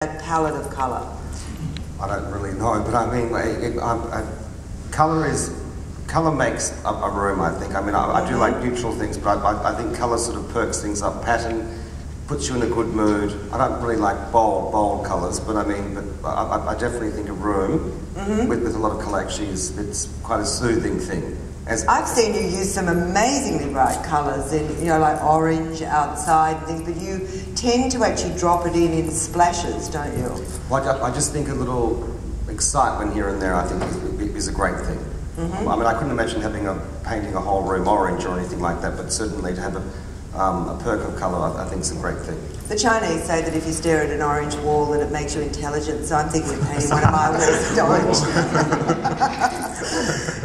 that palette of colour? I don't really know, but I mean, colour makes a room, I think. I mean, I do like neutral things, but I think colour sort of perks things up. Pattern puts you in a good mood. I don't really like bold colours, but I mean, I definitely think a room with a lot of colour actually it's quite a soothing thing. I've seen you use some amazingly bright colours, in like orange outside and things, but you tend to actually drop it in splashes, don't you? Well, I just think a little excitement here and there, I think, is a great thing. I mean, I couldn't imagine painting a whole room orange or anything like that, but certainly to have a perk of colour, I think is a great thing. The Chinese say that if you stare at an orange wall, that it makes you intelligent, so I'm thinking of painting one of my walls orange.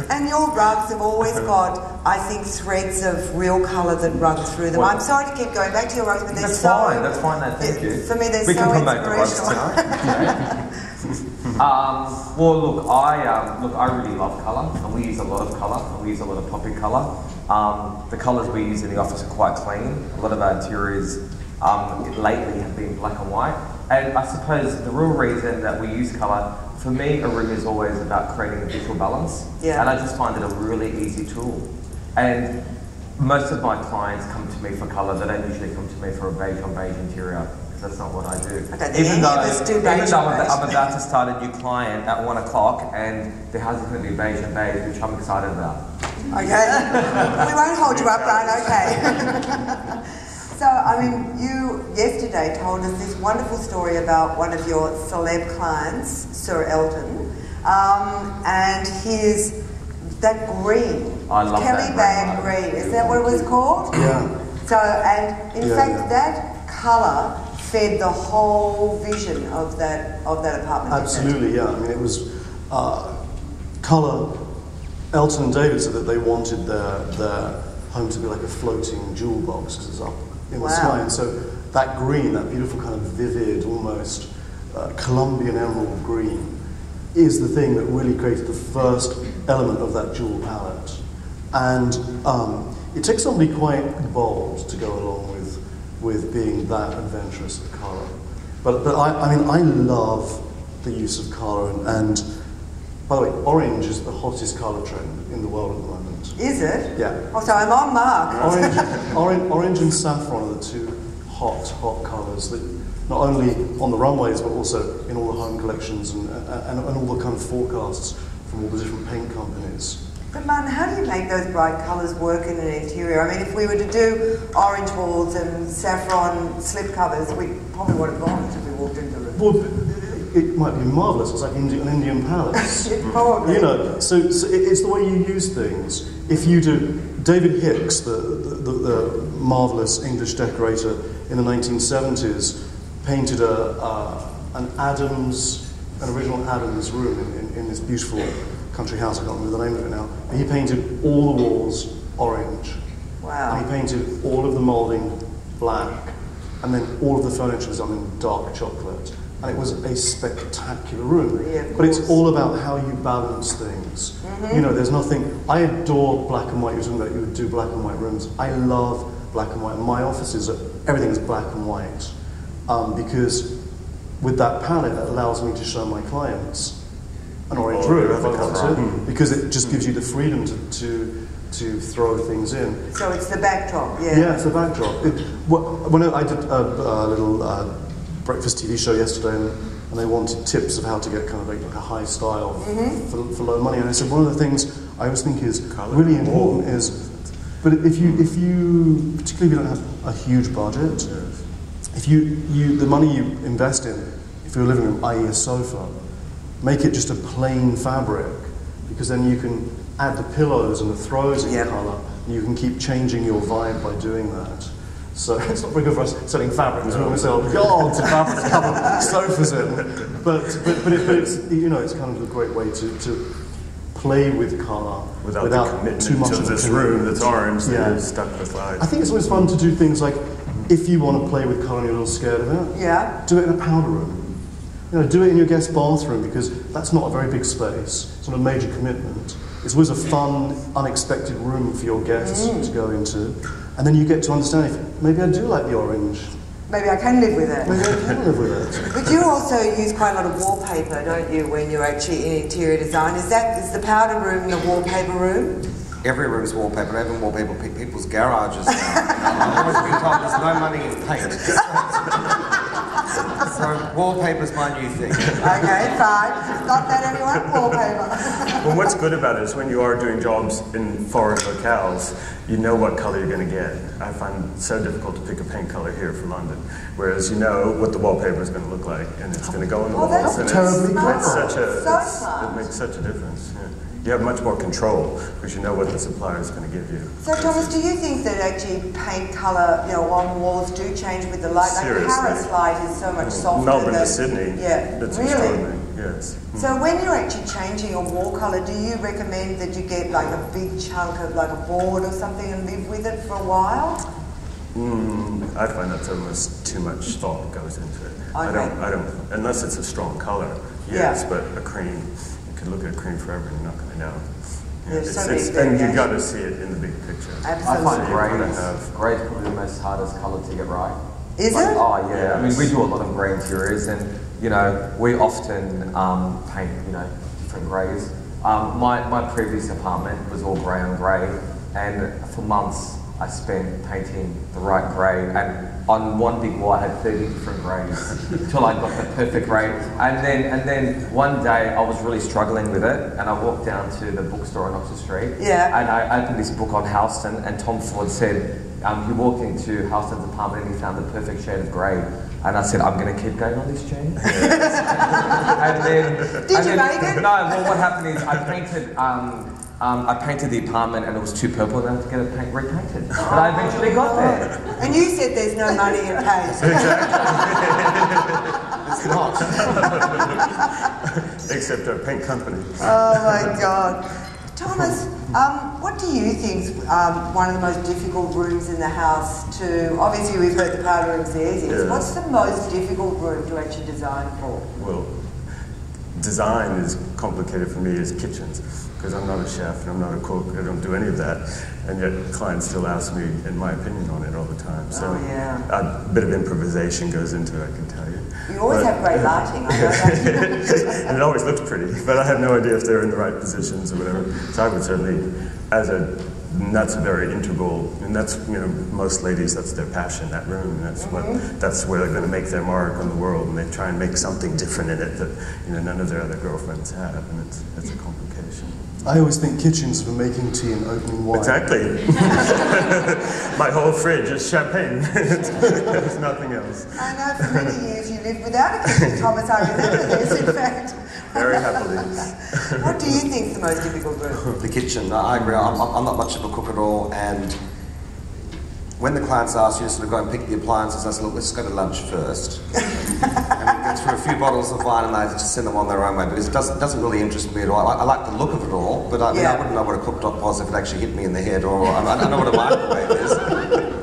And your rugs have always got, I think, threads of real colour that run through them. I'm sorry to keep going back to your rugs, but they're That's fine, thank you. For me, they're we so can promote the rugs inspirational. Well, look, I really love colour, and we use a lot of colour, and we use a lot of poppy colour. The colours we use in the office are quite clean. A lot of our interiors lately have been black and white. And I suppose the real reason that we use colour, for me, a room is always about creating a visual balance. Yeah. And I just find it a really easy tool. And most of my clients come to me for colour. They don't usually come to me for a beige on beige interior, because that's not what I do. Okay, even though I'm about to start a new client at 1 o'clock and there has going to be beige and beige, which I'm excited about. Okay, we won't hold you up, Brian, okay. So, I mean, you yesterday told us this wonderful story about one of your celeb clients, Sir Elton, and that green. I love Kelly Bag green. Is that what it was called? Yeah. So, and in fact, that colour fed the whole vision of that apartment. Absolutely, yeah. I mean, it was colour. Elton and David said that they wanted their home to be like a floating jewel box because it's up in the sky. And so that green, that beautiful kind of vivid, almost Colombian emerald green, is the thing that really created the first element of that jewel palette. And it takes somebody quite bold to go along with being that adventurous with colour. But I mean, I love the use of colour, and by the way, orange is the hottest colour trend in the world at the moment. Is it? Yeah. Oh, so I'm on mark. Orange and saffron are the two hot colours that not only on the runways but also in all the home collections and all the kind of forecasts from all the different paint companies. But Martyn, how do you make those bright colours work in an interior? I mean, if we were to do orange walls and saffron slip covers, we probably would have gone if we walked into the room. Well, it might be marvellous. It's like an Indian palace. Probably. So it's the way you use things. If you do, David Hicks, the marvellous English decorator in the 1970s, painted an original Adams room in this beautiful country house. I can't remember the name of it now. But he painted all the walls orange. Wow. And he painted all of the moulding black, and then all of the furniture was done in dark chocolate. And it was a spectacular room. Yeah, but it's all about how you balance things. There's nothing. I adore black and white. You were talking about you would do black and white rooms. I love black and white. My offices, everything is black and white, because with that palette, it allows me to show my clients an orange room if I want to, because it just gives you the freedom to throw things in. So it's the backdrop, yeah. Yeah, it's the backdrop. When I did a little breakfast TV show yesterday, and they wanted tips of how to get kind of like a high style for low money, and I said one of the things I always think is really important is, but if you particularly if you don't have a huge budget, if the money you invest in, if your living room, i.e. a sofa, make it just a plain fabric, because then you can add the pillows and the throws in colour, and you can keep changing your vibe by doing that. So it's not very good for us selling fabrics. We want to sell yards of fabrics covered sofas in, but it's it's kind of a great way to play with colour without the commitment too much to of this room that's orange that you're stuck with. I think it's always fun to do things like, if you want to play with colour and you're a little scared of it, do it in a powder room. Do it in your guest bathroom, because that's not a very big space. It's not a major commitment. It's always a fun, unexpected room for your guests to go into. And then you get to understand if maybe I do like the orange. maybe I can live with it. Maybe I can live with it. But you also use quite a lot of wallpaper, don't you, when you're actually in interior design? Is the powder room the wallpaper room? Every room's wallpaper. I haven't wallpaper people's garages now. I've always been told there's no money in paint. So wallpaper's my new thing. Okay, fine. Got that, everyone? Wallpaper. Well, what's good about it is when you are doing jobs in foreign locales, you know what colour you're going to get. I find it so difficult to pick a paint colour here for London, whereas you know what the wallpaper is going to look like, and it's going to go on the walls. That's And terribly clever. it makes such a difference. Yeah. You have much more control because you know what the supplier is going to give you. So, Thomas, do you think that actually paint colour, on walls do change with the light? Seriously. Like Paris light is so much softer. Melbourne than, to Sydney, yeah, it's really. extraordinary. Yes. So when you're actually changing your wall colour, do you recommend that you get like a big chunk of like a board or something and live with it for a while? I find that's almost too much thought goes into it. Okay. I don't, unless it's a strong colour, yes, but a cream, you can look at a cream forever and you're not going to know. There's so many and you variations. got to see it in the big picture. Absolutely. I find So grey's probably the most hardest colour to get right. Is Like, it? Oh yeah, I mean we do a lot of grey interiors, and we often paint different greys. My previous apartment was all grey on grey, and for months I spent painting the right grey, and on one big wall I had 30 different greys until I got the perfect grey. And then one day I was really struggling with it, and I walked down to the bookstore on Oxford Street, and I opened this book on Houston, and Tom Ford said he walked into Houston's apartment and he found the perfect shade of grey. And I said, I'm going to keep going on this journey. And then, Did you make it? No, well, what happened is I painted the apartment and it was too purple and I had to get it repainted. But I eventually got there. And you said there's no money in paint. It's not. Except a paint company. Oh my God. Thomas, what do you think is one of the most difficult rooms in the house to, obviously we've heard the powder room's the easiest. Yeah. What's the most difficult room to actually design for? Well, design is complicated for me as kitchens, because I'm not a chef and I'm not a cook, I don't do any of that, and yet clients still ask me, in my opinion, on it all the time. So a bit of improvisation goes into it, I can tell you. You always have great lighting, I know that. And it always looks pretty, but I have no idea if they're in the right positions or whatever. So I would certainly, that's a very integral, and that's, most ladies, that's their passion, that room, and that's where they're going to make their mark on the world, and they try and make something different in it that, none of their other girlfriends have, and it's a complication. I always think kitchens for making tea and opening wine. Exactly. My whole fridge is champagne. There's nothing else. I know for many years you lived without a kitchen, Thomas. I remember this, in fact. Very happily. What do you think is the most difficult room? The kitchen. I agree. I'm not much of a cook at all, and when the clients ask you to sort of go and pick the appliances, I say, look, let's go to lunch first. And we go through a few bottles of wine and I just send them on their own way, because it doesn't really interest me at all. I like the look of it all, but I wouldn't know what a cooktop was if it actually hit me in the head, or I don't know what a microwave is.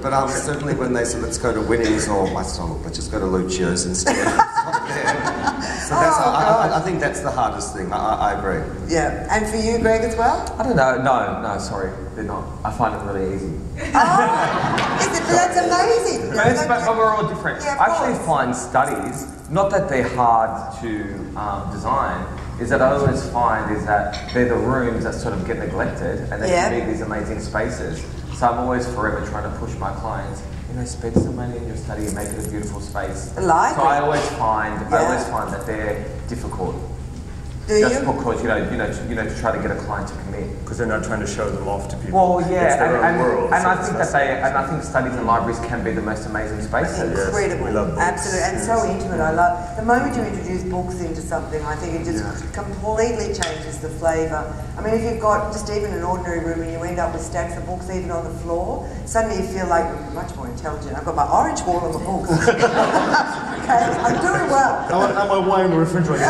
But certainly when they say, let's go to Winnings, or I said, look, let's just go to Lucio's instead. It's not there. So I think that's the hardest thing. I agree. Yeah, and for you, Greg, as well? I don't know. No, sorry, they're not. I find it really easy. Oh, is it? That's amazing. But we're all different. Yeah, I actually find studies, not that they're hard to design, is that I always find is that they're the rooms that sort of get neglected, and they can be these amazing spaces. So I'm always forever trying to push my clients, spend some money in your study and make it a beautiful space. Like so I always find that they're difficult. Do just you? because to try to get a client to commit. Because they're not trying to show them off to people. Well, yeah, it's their own world. And I think I think studies and libraries can be the most amazing spaces. Incredible, we love books. Absolutely, and so intimate. I love the moment you introduce books into something. I think it just completely changes the flavour. I mean, if you've got just even an ordinary room and you end up with stacks of books even on the floor, suddenly you feel like you're much more intelligent. I've got my orange wall on the books. Okay, I'm doing well. I want my wine in the refrigerator.